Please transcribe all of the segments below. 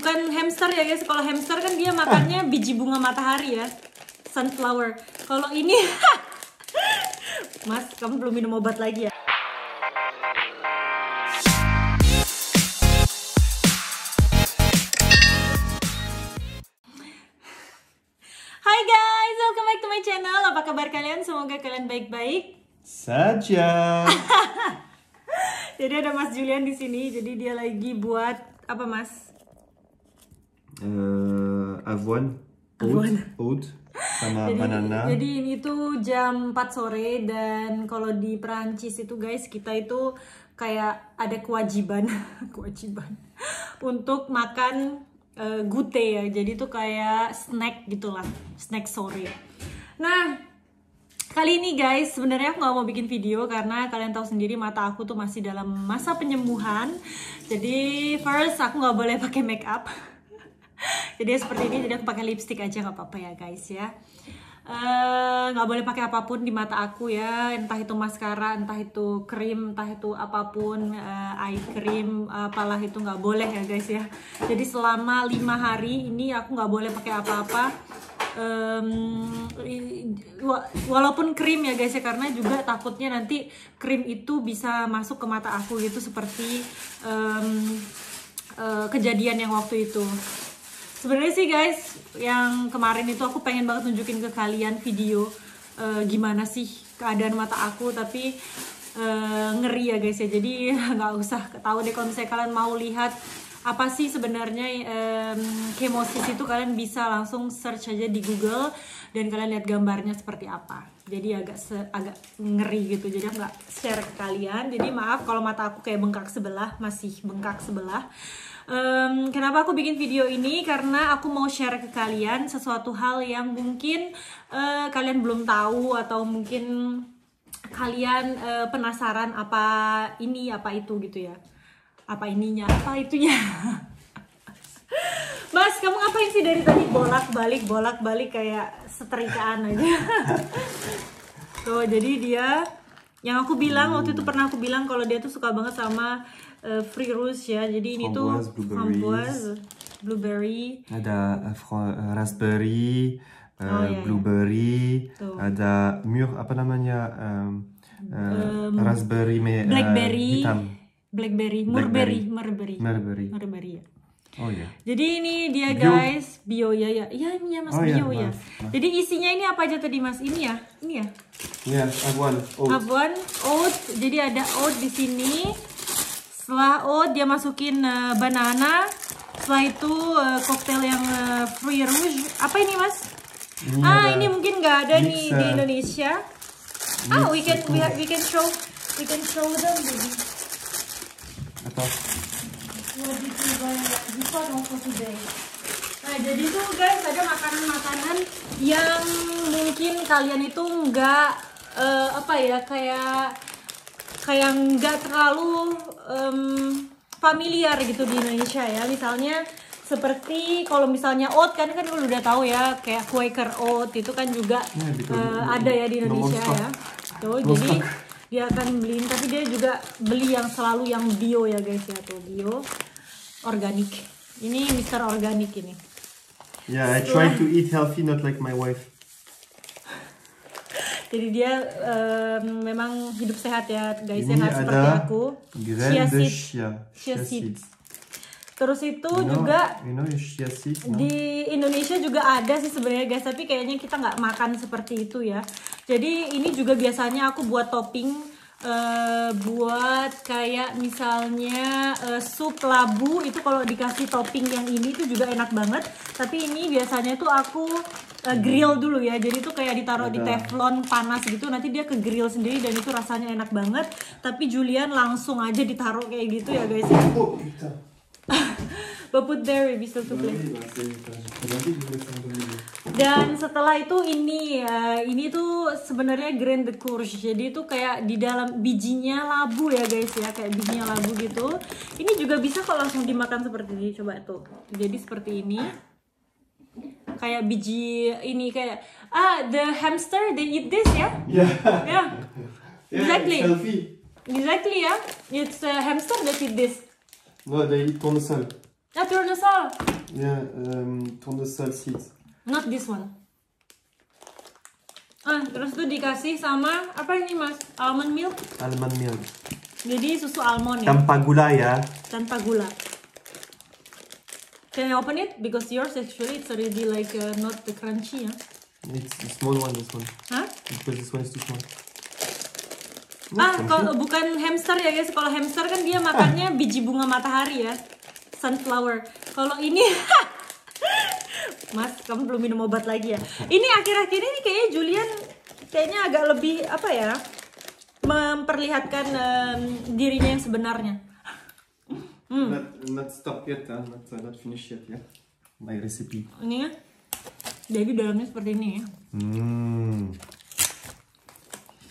bukan hamster ya guys. Kalau hamster kan dia makannya biji bunga matahari ya, sunflower. Kalau ini Mas, kamu belum minum obat lagi ya? Hai guys, welcome back to my channel. Apa kabar kalian? Semoga kalian baik-baik saja. Jadi ada Mas Julian di sini. Jadi dia lagi buat apa, Mas? Avoine, oat sama banana. Jadi ini tuh jam 4 sore dan kalau di Perancis itu guys, kita itu kayak ada kewajiban untuk makan gute ya. Jadi tuh kayak snack gitulah, snack sore. Nah, kali ini guys, sebenarnya aku nggak mau bikin video karena kalian tahu sendiri mata aku tuh masih dalam masa penyembuhan. Jadi first aku nggak boleh pakai make up. Jadi seperti ini, jadi aku pakai lipstick aja nggak apa-apa ya guys ya. Nggak boleh pakai apapun di mata aku ya, entah itu maskara, entah itu krim, entah itu apapun, eye cream, apalah itu nggak boleh ya guys ya. Jadi selama 5 hari ini aku nggak boleh pakai apa-apa. Walaupun krim ya guys ya, karena juga takutnya nanti krim itu bisa masuk ke mata aku gitu, seperti kejadian yang waktu itu. Sebenarnya sih guys, yang kemarin itu aku pengen banget nunjukin ke kalian video gimana sih keadaan mata aku, tapi ngeri ya guys ya. Jadi nggak usah tahu deh, kalau misalnya kalian mau lihat apa sih sebenarnya kemosis itu, kalian bisa langsung search aja di Google dan kalian lihat gambarnya seperti apa. Jadi agak ngeri gitu, jadi aku nggak share ke kalian. Jadi maaf kalau mata aku kayak bengkak sebelah, masih bengkak sebelah. Kenapa aku bikin video ini? Karena aku mau share ke kalian sesuatu hal yang mungkin kalian belum tahu, atau mungkin kalian penasaran apa ini, apa itu gitu ya. Apa ininya, apa itunya. Mas, kamu ngapain sih dari tadi bolak-balik kayak setrikaan aja. Tuh, jadi dia yang aku bilang waktu itu, pernah aku bilang kalau dia tuh suka banget sama Fruits Rouge ya. Jadi ini tuh framboise, blueberry, ada raspberry, blueberry, ada apa namanya, raspberry, blackberry, hitam. Blackberry, mulberry ya. Oh ya. Jadi ini dia guys, bio ya. Iya ini ya Mas, bio ya. Jadi isinya ini apa aja tadi Mas? Ini ya. Iya, avoine, oat. Jadi ada oat di sini. Setelah oat dia masukin banana. Setelah itu koktail yang Fruits Rouge. Apa ini Mas? Ini mungkin nggak ada nih di Indonesia. We can show them baby. Apa? Nah, jadi tuh guys, ada makanan-makanan yang mungkin kalian itu nggak kayak nggak terlalu familiar gitu di Indonesia ya. Misalnya seperti kalau misalnya oat kan udah tahu ya, kayak Quaker oat itu kan juga ada ya di Indonesia ya. Tuh, jadi dia akan beliin, tapi dia juga beli yang selalu yang bio ya guys ya, tuh bio organik. Ini Mr. Organik ini. Yeah, I try to eat healthy, not like my wife. Jadi dia memang hidup sehat ya guys, ini sehat seperti aku. Chia seeds. Terus itu juga chia seeds, di Indonesia juga ada sih sebenarnya guys, tapi kayaknya kita nggak makan seperti itu ya. Jadi ini juga biasanya aku buat topping, buat kayak misalnya sup labu itu, kalau dikasih topping yang ini tuh juga enak banget. Tapi ini biasanya tuh aku grill dulu ya, jadi tuh kayak ditaruh di teflon panas gitu, nanti dia ke grill sendiri dan itu rasanya enak banget. Tapi Julian langsung aja ditaruh kayak gitu ya guys ya. But put there bisa tuh. Dan setelah itu ini tuh sebenarnya grain de courge. Jadi itu kayak di dalam bijinya labu ya guys ya, kayak bijinya labu gitu. Ini juga bisa kok langsung dimakan seperti ini, coba tuh. Jadi seperti ini. Kayak biji ini kayak the hamster they eat this ya? Yeah. Exactly. Exactly ya. It's a hamster that eat this. No, they eat tournesol. Tournesol. Yeah, tournesol seeds. Not this one. Terus tuh dikasih sama apa ini mas? Almond milk. Almond milk. Jadi susu almond ya. Tanpa gula ya. Tanpa gula. Can I open it? Because yours actually it's already like not the crunchy ya. It's the small one, this one. Hah? Because this one is too small. Kalau bukan hamster ya guys. Kalau hamster kan dia makannya biji bunga matahari ya. Sunflower. Kalau ini Mas, kamu belum minum obat lagi ya? Ini akhir-akhir ini kayaknya Julian kayaknya agak lebih apa ya? Memperlihatkan dirinya yang sebenarnya. Not stop yet, not finish yet ya. My recipe. Ini ya. Jadi dalamnya seperti ini ya.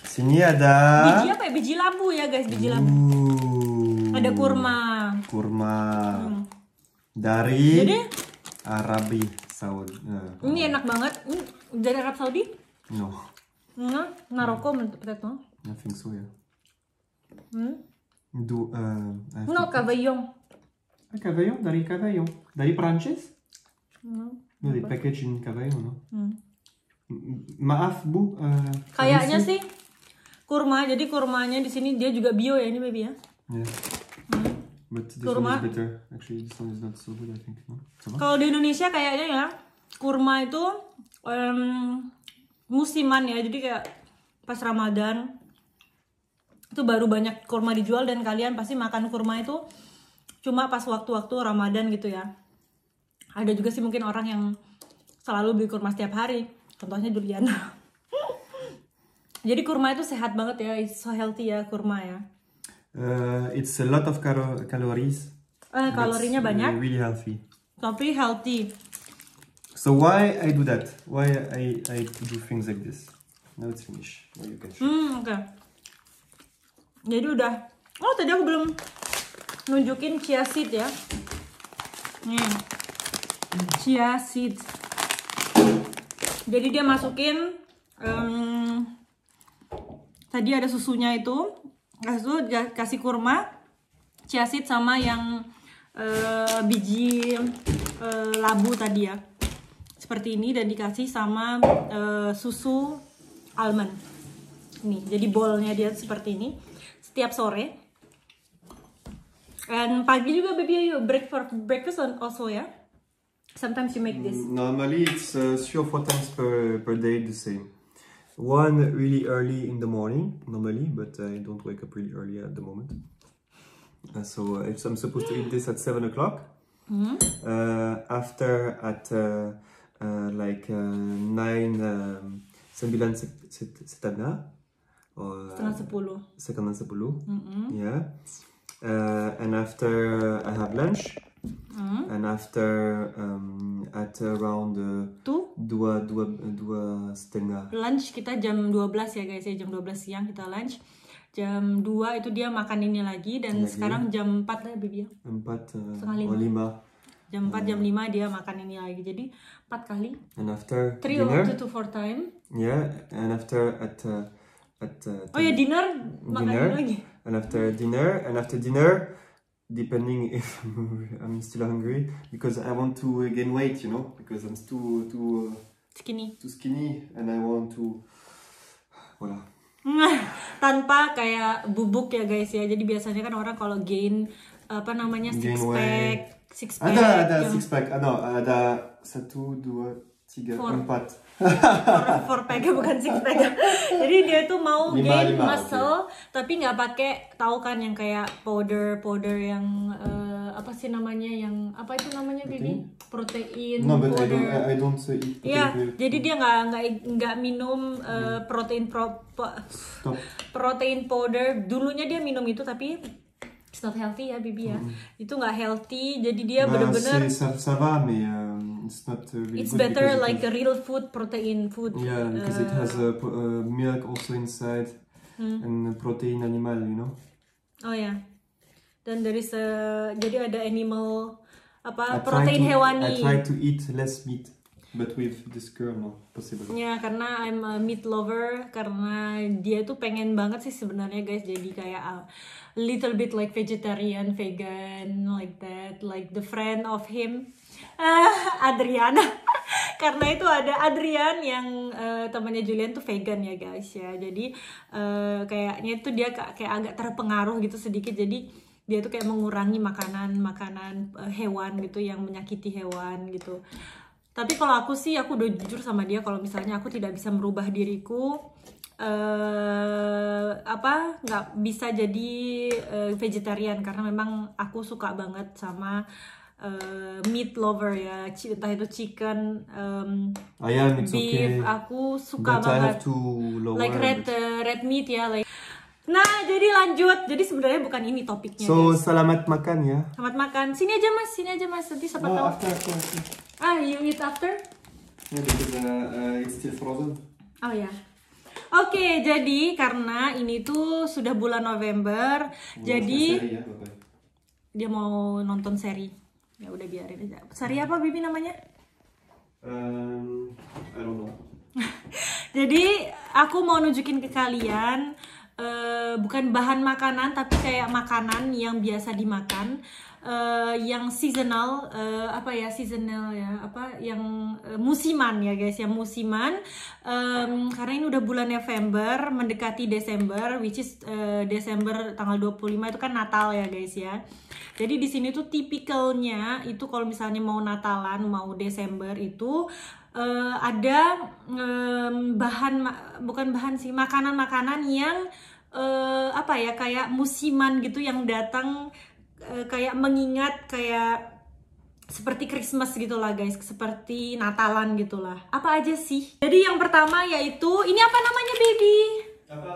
Sini ada biji apa ya? Biji lambu ya guys, biji lambu. Ada kurma. Kurma. Dari Jadi Arabi Saudi. Ini enak banget. Ini dari Arab Saudi? No. Maroko peut-être. I think so, yeah. No, Cavaillon. Cavaillon? Dari Cavaillon? Dari Prancis? No, di packaging Cavaillon, no? Maaf, Bu. Kayaknya sih kurma. Jadi kurmanya di sini dia juga bio ya ini baby ya. Yeah. But this Kurma. one is better. Actually, this one is not so good, I think. No? Kalau di Indonesia kayaknya ya, kurma itu musiman ya. Jadi kayak pas Ramadan itu baru banyak kurma dijual dan kalian pasti makan kurma itu cuma pas waktu-waktu Ramadan gitu ya. Ada juga sih mungkin orang yang selalu beli kurma setiap hari. Contohnya Juliana. Jadi kurma itu sehat banget ya. It's so healthy ya kurma ya. It's a lot of calories. Kalorinya banyak. Really healthy. Tapi healthy. So why I do that? Why I do things like this? Now it's finished. Now you can show. Oke. Jadi udah. Oh tadi aku belum nunjukin chia seed ya. Nih. Chia seed. Jadi dia masukin tadi ada susunya itu. Kasih kurma, chia seed sama yang biji labu tadi ya. Seperti ini dan dikasih sama susu almond. Nih, jadi bolnya dia seperti ini. Setiap sore. And pagi juga baby you breakfast also ya. Sometimes you make this. Normally it's 3 or 4 times per day the same. One really early in the morning, normally, but I don't wake up really early at the moment. So if I'm supposed to eat this at 7 o'clock, after at like 9, 9 setengah, or setengah 10, yeah. And after I have lunch, and after at around 2 setengah. Lunch kita jam 12 ya guys ya, jam 12 siang kita lunch. Jam 2 itu dia makan ini lagi dan sekarang jam 4 lah baby ya. 4 setengah 5. Jam 4 jam 5 dia makan ini lagi. Jadi 4 kali. And after 3 dinner, or 2 to 4 time. Yeah, and after at oh ya dinner makan ini lagi. And after dinner, depending if I'm still hungry, because I want to gain weight, you know, because I'm too skinny, and I want to, voilà. Tanpa kayak bubuk ya guys ya. Jadi biasanya kan orang kalau gain apa namanya six pack. Ada six pack. Ada 1, 2, 3, 4. 4 pack bukan 6 pack. Jadi dia tuh mau gain muscle tapi nggak pakai, tahu kan yang kayak powder yang apa sih namanya, yang apa itu namanya baby, protein powder. I don't eat. Iya, jadi dia nggak minum protein powder. Dulunya dia minum itu tapi it's not healthy ya baby ya. Itu nggak healthy, jadi dia bener-bener ça va, mais it's not really it's good. better like a real food, protein food. Yeah, because it has milk also inside and protein animal, you know. Oh ya. Dan dari jadi ada animal protein hewani. I try to eat less meat. But with this girl, no, possible. Ya, karena I'm a meat lover, karena dia tuh pengen banget sih sebenarnya guys, jadi kayak a little bit like vegetarian, vegan, like that, like the friend of him, Adriana. Karena itu ada Adrian yang temannya Julian tuh vegan ya guys ya, jadi kayaknya itu dia kayak agak terpengaruh gitu sedikit, jadi dia tuh kayak mengurangi makanan hewan gitu yang menyakiti hewan gitu. Tapi kalau aku sih, aku udah jujur sama dia kalau misalnya aku tidak bisa merubah diriku, nggak bisa jadi vegetarian, karena memang aku suka banget sama meat lover ya, entah itu chicken, it's beef, okay. Aku suka But banget. I have to lower like red meat ya, like. Nah, jadi lanjut. Jadi sebenarnya bukan ini topiknya. So, guys. selamat makan ya. Selamat makan. Sini aja mas. Nanti siapa tahu. After. You eat after? Yeah, because it's still frozen. Oh ya. Oke, jadi karena ini tuh sudah bulan November, jadi Seri, ya, dia mau nonton seri. Ya udah biarin aja. Seri apa Bibi namanya? I don't know. Jadi aku mau nunjukin ke kalian bukan bahan makanan, tapi kayak makanan yang biasa dimakan, yang seasonal, yang musiman ya guys, yang musiman, karena ini udah bulan November mendekati Desember, which is Desember tanggal 25 itu kan Natal ya guys ya. Jadi di sini tuh tipikalnya itu kalau misalnya mau Natalan, mau Desember itu ada makanan-makanan yang kayak musiman gitu, yang datang kayak mengingat kayak seperti Christmas gitulah guys, seperti Natalan gitulah. Apa aja sih? Jadi yang pertama yaitu ini, apa namanya baby? Apa?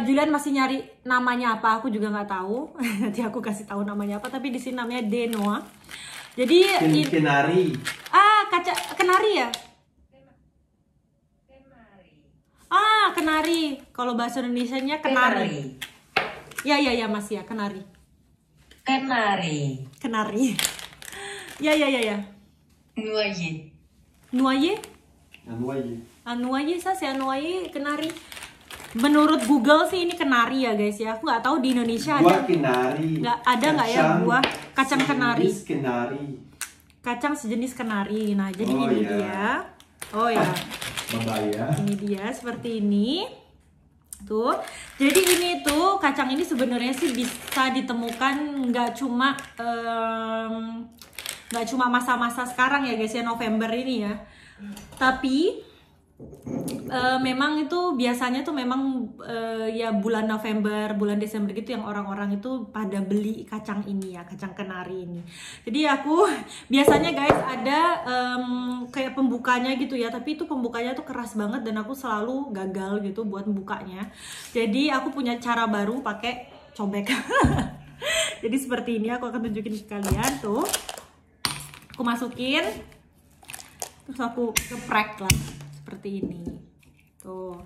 Julian masih nyari namanya apa, aku juga nggak tahu. Nanti aku kasih tahu namanya apa, tapi di sini namanya Denoa. Jadi kenari. Kenari ya? Kenari. Kalau bahasa Indonesianya kenari. Ya Mas ya, kenari. Kenari. Ya. Noyer. Noyer, kenari. Menurut Google sih ini kenari ya guys ya. Aku nggak tahu di Indonesia ada. Nggak ya buah kacang kenari. Kacang sejenis kenari. Nah, jadi ini dia. Oh ya. Ini dia seperti ini. Tuh. Jadi ini tuh kacang ini sebenarnya sih bisa ditemukan nggak cuma masa-masa sekarang ya guys ya, November ini ya. Tapi memang itu biasanya tuh memang ya bulan November, bulan Desember gitu yang orang-orang itu pada beli kacang ini ya, kacang kenari ini. Jadi aku biasanya guys ada kayak pembukanya gitu ya, tapi itu pembukanya tuh keras banget dan aku selalu gagal gitu buat membukanya. Jadi aku punya cara baru pakai cobek. Jadi seperti ini, aku akan tunjukin ke kalian tuh. Aku masukin, terus aku geprek lah. Seperti ini tuh,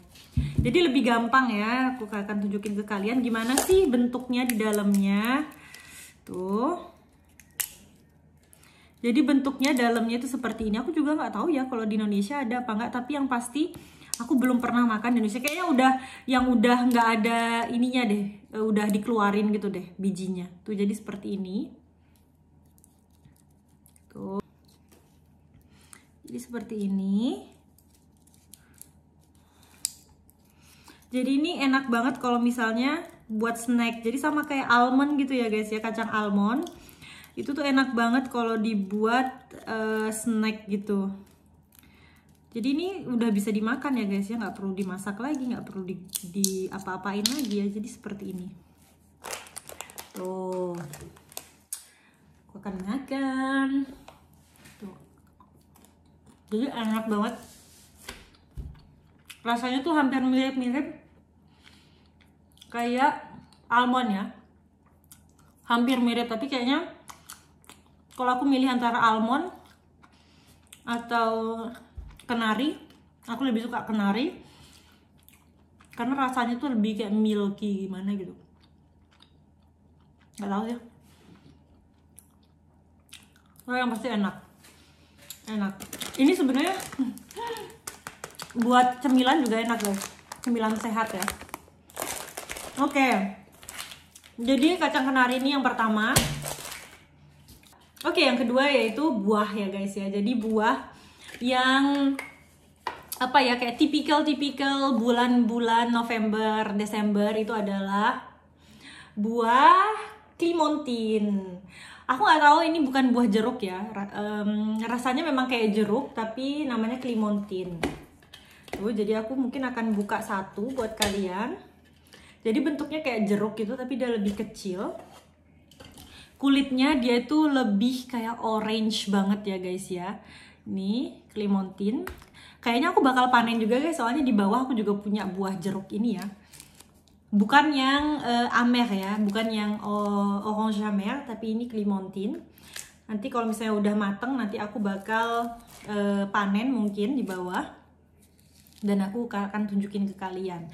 jadi lebih gampang ya. Aku akan tunjukin ke kalian gimana sih bentuknya di dalamnya tuh. Jadi bentuknya dalamnya itu seperti ini. Aku juga nggak tahu ya kalau di Indonesia ada apa nggak, tapi yang pasti aku belum pernah makan di Indonesia. Kayaknya udah nggak ada ininya deh, udah dikeluarin gitu deh bijinya tuh. Jadi seperti ini tuh, jadi seperti ini. Jadi ini enak banget kalau misalnya buat snack. Jadi sama kayak almond gitu ya guys ya, kacang almond. Itu tuh enak banget kalau dibuat snack gitu. Jadi ini udah bisa dimakan ya guys ya, nggak perlu dimasak lagi, nggak perlu di apa-apain lagi ya. Jadi seperti ini. Tuh. Aku akan makan. Tuh. Jadi enak banget. Rasanya tuh hampir mirip-mirip kayak almond ya, hampir mirip, tapi kayaknya kalau aku milih antara almond atau kenari, aku lebih suka kenari karena rasanya tuh lebih kayak milky gimana gitu, nggak tahu ya. Yang pasti enak. Enak. Ini sebenarnya buat cemilan juga enak guys. Cemilan sehat ya. Oke. Jadi kacang kenari ini yang pertama. Oke, yang kedua yaitu buah ya guys ya. Jadi buah yang apa ya, kayak tipikal bulan-bulan November, Desember itu adalah buah Clementine. Aku nggak tahu, ini bukan buah jeruk ya. Rasanya memang kayak jeruk tapi namanya Clementine. Tuh, jadi aku mungkin akan buka satu buat kalian. Jadi bentuknya kayak jeruk gitu tapi dia lebih kecil. Kulitnya dia itu lebih kayak orange banget ya guys ya. Nih Clementine. Kayaknya aku bakal panen juga guys, soalnya di bawah aku juga punya buah jeruk ini ya. Bukan yang amer ya, bukan yang orange amer, tapi ini Clementine. Nanti kalau misalnya udah mateng, nanti aku bakal panen mungkin di bawah. Dan aku akan tunjukin ke kalian.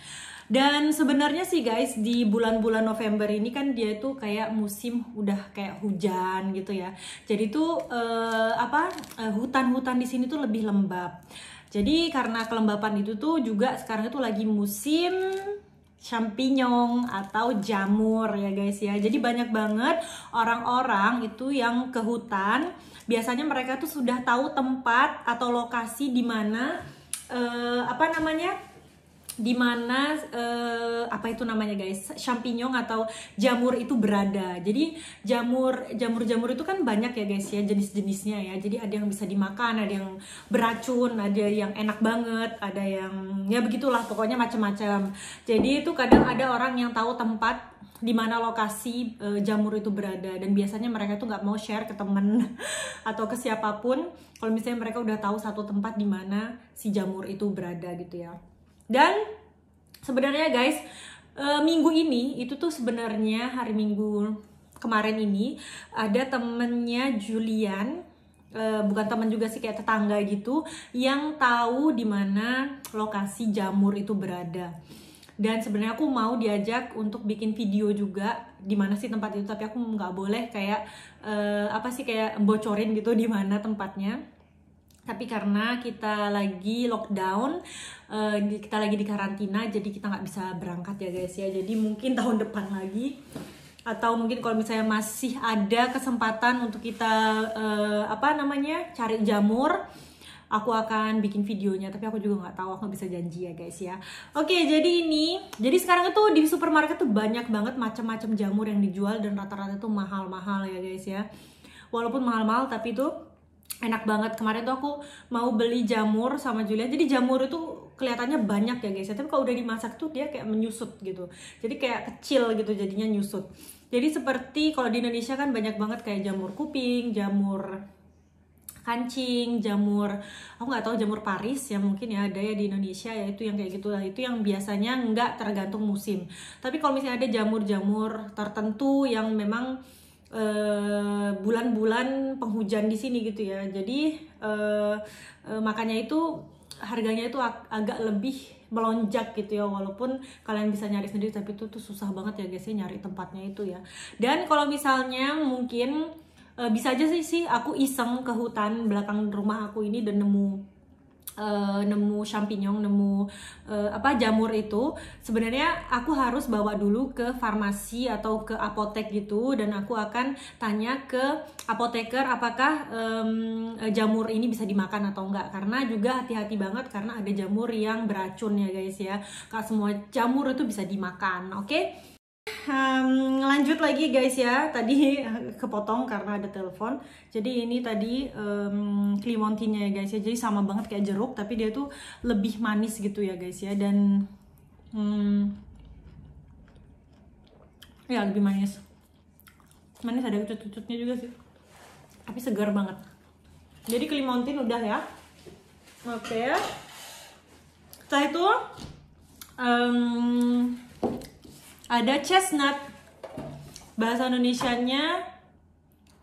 Dan sebenarnya sih guys, di bulan-bulan November ini kan dia itu kayak musim udah kayak hujan gitu ya. Jadi tuh hutan-hutan di sini tuh lebih lembab. Jadi karena kelembapan itu tuh juga sekarang itu lagi musim champignon atau jamur ya guys ya. Jadi banyak banget orang-orang itu yang ke hutan. Biasanya mereka tuh sudah tahu tempat atau lokasi di mana apa itu namanya guys, champignon atau jamur itu berada. Jadi jamur itu kan banyak ya guys ya, jenis-jenisnya ya. Jadi ada yang bisa dimakan, ada yang beracun, ada yang enak banget, ada yang ya begitulah, pokoknya macam-macam. Jadi itu kadang ada orang yang tahu tempat di mana lokasi jamur itu berada, dan biasanya mereka tuh nggak mau share ke temen atau ke siapapun kalau misalnya mereka udah tahu satu tempat di mana si jamur itu berada gitu ya. Dan sebenarnya guys, minggu ini itu tuh sebenarnya hari Minggu kemarin ini ada temennya Julian, bukan temen juga sih, kayak tetangga gitu, yang tahu di mana lokasi jamur itu berada. Dan sebenarnya aku mau diajak untuk bikin video juga di mana sih tempat itu, tapi aku nggak boleh kayak kayak bocorin gitu di mana tempatnya. Tapi karena kita lagi lockdown, kita lagi di karantina, jadi kita nggak bisa berangkat ya guys ya. Jadi mungkin tahun depan lagi, atau mungkin kalau misalnya masih ada kesempatan untuk kita cari jamur, aku akan bikin videonya. Tapi aku juga nggak tahu, aku nggak bisa janji ya guys ya. Oke, jadi sekarang itu di supermarket tuh banyak banget macam-macam jamur yang dijual, dan rata-rata tuh mahal-mahal ya guys ya. Walaupun mahal-mahal tapi tuh enak banget. Kemarin tuh aku mau beli jamur sama Julian. Jadi jamur itu kelihatannya banyak ya guys ya, tapi kalau udah dimasak tuh dia kayak menyusut gitu. Jadi kayak kecil gitu jadinya, nyusut. Jadi seperti kalau di Indonesia kan banyak banget kayak jamur kuping, jamur kancing, jamur, aku nggak tahu, jamur Paris ya mungkin ya, ada ya di Indonesia ya, itu yang kayak gitu lah. Itu yang biasanya nggak tergantung musim. Tapi kalau misalnya ada jamur-jamur tertentu yang memang bulan-bulan penghujan di sini gitu ya, jadi makanya itu harganya itu agak lebih melonjak gitu ya. Walaupun kalian bisa nyari sendiri, tapi itu tuh susah banget ya guys ya nyari tempatnya itu ya. Dan kalau misalnya mungkin bisa aja sih aku iseng ke hutan belakang rumah aku ini dan nemu champignon, nemu jamur itu. Sebenarnya aku harus bawa dulu ke farmasi atau ke apotek gitu, dan aku akan tanya ke apoteker apakah jamur ini bisa dimakan atau enggak. Karena juga hati-hati banget, karena ada jamur yang beracun ya guys ya. Gak semua jamur itu bisa dimakan, oke? Lanjut lagi guys ya, tadi kepotong karena ada telepon. Jadi ini tadi Clementine ya guys ya, jadi sama banget kayak jeruk, tapi dia tuh lebih manis gitu ya guys ya. Dan ya lebih manis, ada kecut-kecutnya juga sih, tapi segar banget. Jadi Clementine udah ya, oke. Setelah itu ada chestnut, bahasa Indonesianya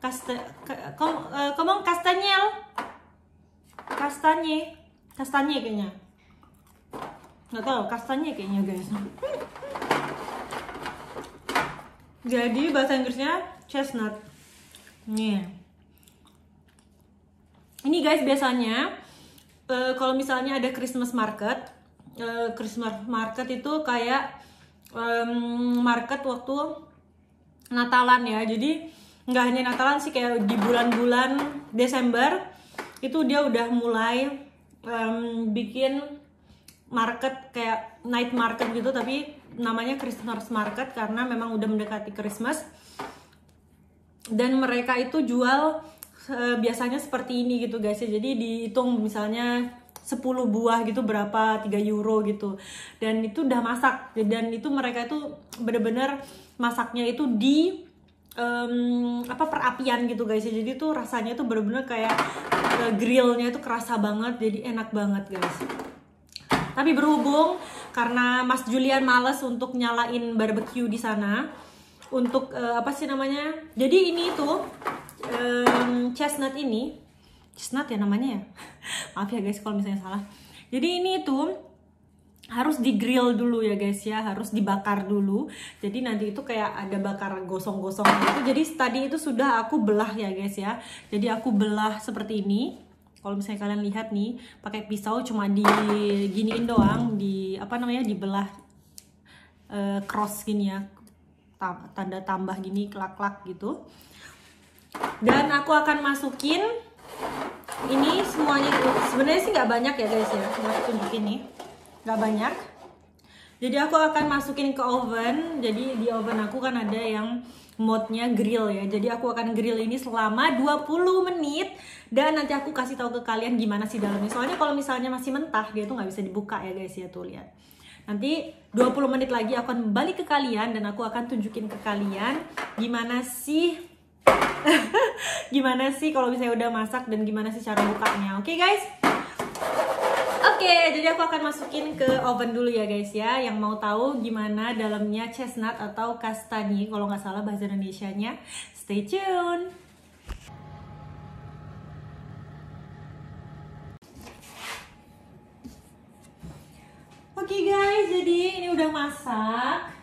kastanye kayaknya, nggak tahu, kastanye kayaknya guys. Jadi bahasa Inggrisnya chestnut. Nih, Ini guys biasanya kalau misalnya ada Christmas market itu kayak market waktu Natalan ya. Jadi nggak hanya Natalan sih, kayak di bulan-bulan Desember itu dia udah mulai bikin market kayak night market gitu, tapi namanya Christmas market karena memang udah mendekati Christmas. Dan mereka itu jual biasanya seperti ini gitu guys ya. Jadi dihitung misalnya 10 buah gitu berapa, 3 euro gitu. Dan itu udah masak. Dan itu mereka itu bener-bener masaknya itu di perapian gitu guys ya. Jadi tuh rasanya tuh bener-bener kayak grillnya itu kerasa banget, jadi enak banget guys. Tapi berhubung karena Mas Julian males untuk nyalain barbecue di sana, untuk jadi ini tuh chestnut ya namanya ya. Maaf ya guys kalau misalnya salah. Jadi ini tuh harus di grill dulu ya guys ya, harus dibakar dulu. Jadi nanti itu kayak ada bakar gosong-gosong gitu. Jadi tadi itu sudah aku belah ya guys ya. Jadi aku belah seperti ini. Kalau misalnya kalian lihat nih, pakai pisau cuma diginiin doang, dibelah cross gini ya, tanda tambah gini, klak-klak gitu. Dan aku akan masukin ini semuanya. Sebenarnya sih nggak banyak ya guys ya, aku tunjukin nih, nggak banyak. Jadi aku akan masukin ke oven. Jadi di oven aku kan ada yang mode-nya grill ya. Jadi aku akan grill ini selama 20 menit. Dan nanti aku kasih tahu ke kalian gimana sih dalamnya. Soalnya kalau misalnya masih mentah, dia tuh nggak bisa dibuka ya guys ya. Tuh lihat. Nanti 20 menit lagi aku akan balik ke kalian. Dan aku akan tunjukin ke kalian gimana sih gimana sih kalau misalnya udah masak dan gimana sih cara bukanya. Oke guys? Oke, jadi aku akan masukin ke oven dulu ya guys ya. Yang mau tahu gimana dalamnya chestnut atau kastanye, kalau nggak salah bahasa Indonesianya, stay tune. Oke guys, jadi ini udah masak.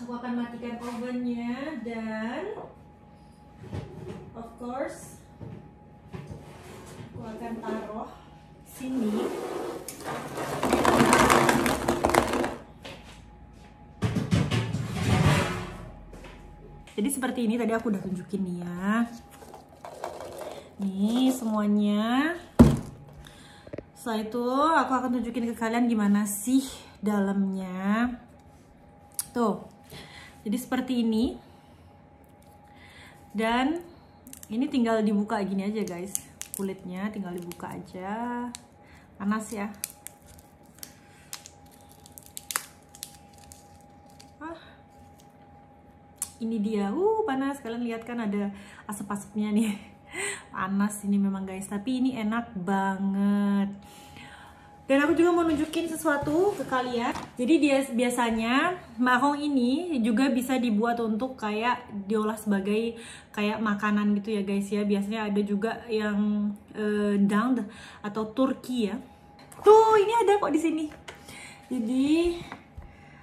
Aku akan matikan ovennya dan of course aku akan taruh sini. Jadi seperti ini tadi aku udah tunjukin nih ya. Nih semuanya. Setelah itu aku akan tunjukin ke kalian gimana sih dalamnya. Tuh. Jadi seperti ini. Dan ini tinggal dibuka gini aja guys. Kulitnya tinggal dibuka aja. Panas ya. Ini dia. Panas. Kalian lihat kan ada asap-asapnya nih. Panas ini memang guys. Tapi ini enak banget. Dan aku juga mau nunjukin sesuatu ke kalian. Jadi dia biasanya mahong ini juga bisa dibuat untuk kayak diolah sebagai kayak makanan gitu ya guys ya. Biasanya ada juga yang dang atau turki ya. Tuh ini ada kok di sini. Jadi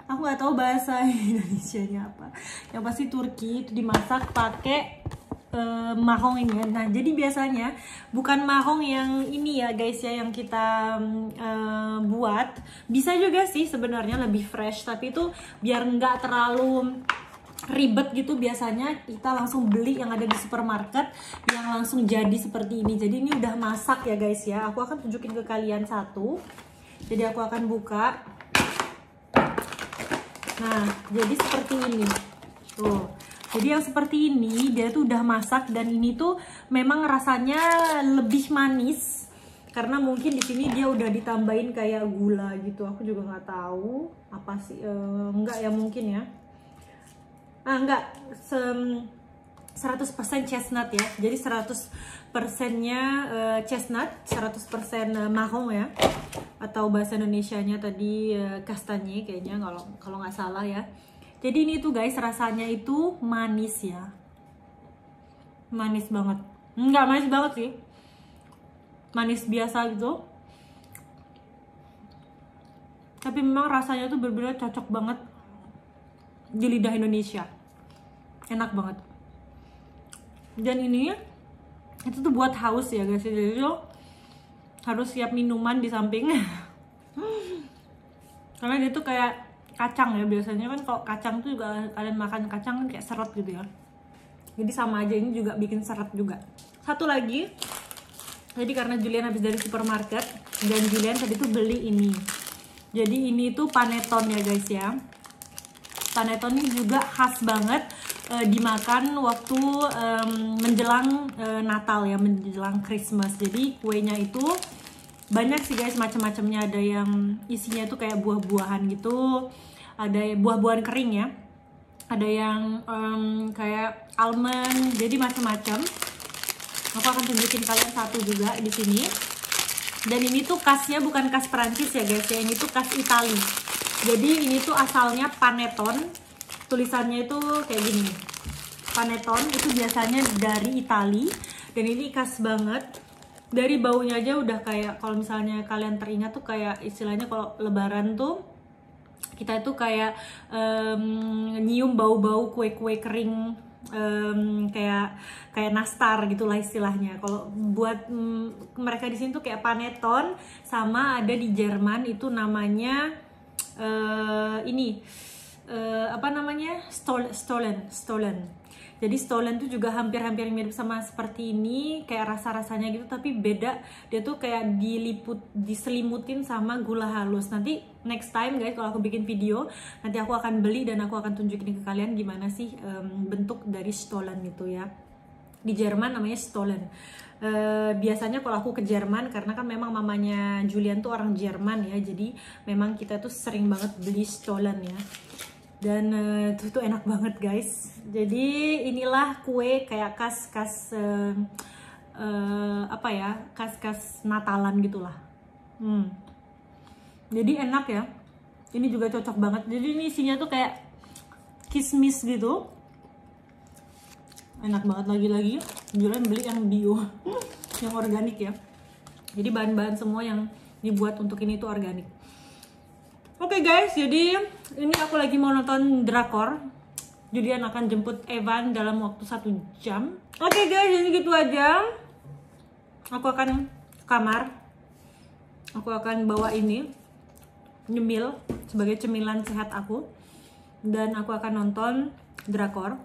aku nggak tahu bahasa Indonesianya apa. Yang pasti Turki itu dimasak pakai mahong ini. Nah jadi biasanya bukan mahong yang ini ya guys ya, yang kita buat. Bisa juga sih sebenarnya lebih fresh, tapi itu biar nggak terlalu ribet gitu. Biasanya kita langsung beli yang ada di supermarket yang langsung jadi seperti ini. Jadi ini udah masak ya guys ya. Aku akan tunjukin ke kalian satu. Jadi aku akan buka. Nah jadi seperti ini tuh. Jadi yang seperti ini dia tuh udah masak, dan ini tuh memang rasanya lebih manis karena mungkin di sini dia udah ditambahin kayak gula gitu. Aku juga nggak tahu apa sih, enggak ya mungkin ya. Enggak 100% chestnut ya. Jadi 100%-nya chestnut, 100% mahong ya. Atau bahasa Indonesianya tadi kastanye kayaknya kalau nggak salah ya. Jadi ini tuh guys rasanya itu manis ya. Manis banget. Enggak manis banget sih. Manis biasa gitu. Tapi memang rasanya tuh bener-bener cocok banget di lidah Indonesia. Enak banget. Dan ini Itu tuh buat haus ya guys, jadi lo harus siap minuman di samping. Karena dia tuh kayak kacang ya, biasanya kan kalau kacang tuh juga kalian makan kacang kan kayak seret gitu ya. Jadi sama aja, ini juga bikin seret juga. Satu lagi, jadi karena Julian habis dari supermarket dan Julian tadi tuh beli ini. Jadi ini tuh panettone ya guys ya. Panettone ini juga khas banget dimakan waktu menjelang Natal ya, menjelang Christmas. Jadi kuenya itu banyak sih guys, macam-macamnya. Ada yang isinya tuh kayak buah-buahan gitu, ada buah-buahan kering ya, ada yang kayak almond, jadi macam-macam. Aku akan tunjukin kalian satu juga di sini. Dan ini tuh khasnya bukan khas Perancis ya guys ya, ini tuh khas Itali. Jadi ini tuh asalnya panettone, tulisannya itu kayak gini nih. Panettone itu biasanya dari Itali, dan ini khas banget. Dari baunya aja udah kayak, kalau misalnya kalian teringat tuh kayak istilahnya kalau lebaran tuh kita itu kayak nyium bau-bau kue-kue kering, kayak nastar gitulah istilahnya. Kalau buat mereka di sini tuh kayak panettone, sama ada di Jerman itu namanya apa namanya, Stollen. Jadi Stollen tuh juga hampir-hampir mirip sama seperti ini, kayak rasa-rasanya gitu, tapi beda. Dia tuh kayak diselimutin sama gula halus. Nanti next time guys, kalau aku bikin video, nanti aku akan beli dan aku akan tunjukin ke kalian gimana sih bentuk dari Stollen gitu ya. Di Jerman namanya Stollen. Biasanya kalau aku ke Jerman, karena kan memang mamanya Julian tuh orang Jerman ya, jadi memang kita tuh sering banget beli Stollen ya. Dan itu tuh enak banget guys. Jadi inilah kue kayak khas apa ya, khas Natalan gitulah. Jadi enak ya. Ini juga cocok banget. Jadi ini isinya tuh kayak kismis gitu. Enak banget. Lagi-lagi Julian beli yang bio, yang organik ya. Jadi bahan-bahan semua yang dibuat untuk ini tuh organik. Oke guys, jadi ini aku lagi mau nonton drakor. Julian akan jemput Evan dalam waktu 1 jam. Oke guys, jadi gitu aja. Aku akan ke kamar. Aku akan bawa ini, nyemil sebagai cemilan sehat aku. Dan aku akan nonton drakor.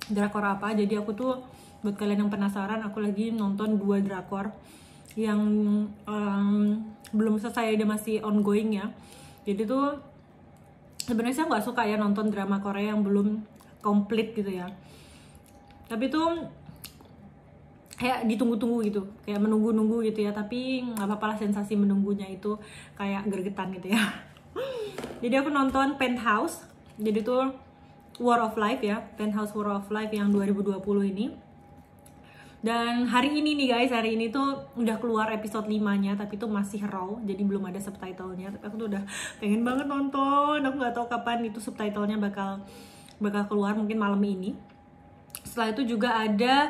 Drakor apa? Jadi aku tuh, buat kalian yang penasaran, aku lagi nonton 2 drakor yang belum selesai, dia masih ongoing ya. Jadi tuh sebenarnya saya nggak suka ya nonton drama Korea yang belum komplit gitu ya. Tapi tuh kayak ditunggu-tunggu gitu, kayak menunggu-nunggu gitu ya. Tapi nggak apa-apa lah, sensasi menunggunya itu kayak gregetan gitu ya. Jadi aku nonton Penthouse. Jadi tuh War of Life ya, Penthouse War of Life yang 2020 ini. Dan hari ini nih guys, hari ini tuh udah keluar episode 5-nya, tapi tuh masih raw, jadi belum ada subtitlenya. Tapi aku tuh udah pengen banget nonton. Aku nggak tahu kapan itu subtitlenya bakal keluar, mungkin malam ini. Setelah itu juga ada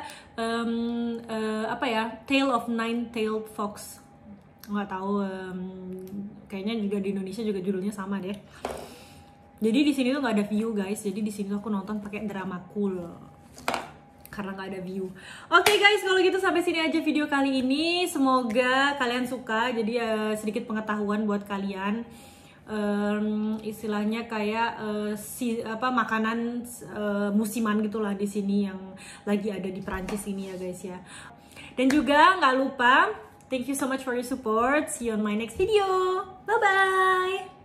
apa ya, Tale of Nine-Tailed Fox. Nggak tahu, kayaknya juga di Indonesia juga judulnya sama deh. Jadi di sini tuh nggak ada view guys, jadi di sini tuh aku nonton pakai drama cool. Karena nggak ada view. Oke guys, kalau gitu sampai sini aja video kali ini. Semoga kalian suka. Jadi sedikit pengetahuan buat kalian. Istilahnya kayak makanan musiman gitulah di sini yang lagi ada di Prancis ini ya guys ya. Dan juga nggak lupa, thank you so much for your support. See you on my next video. Bye bye.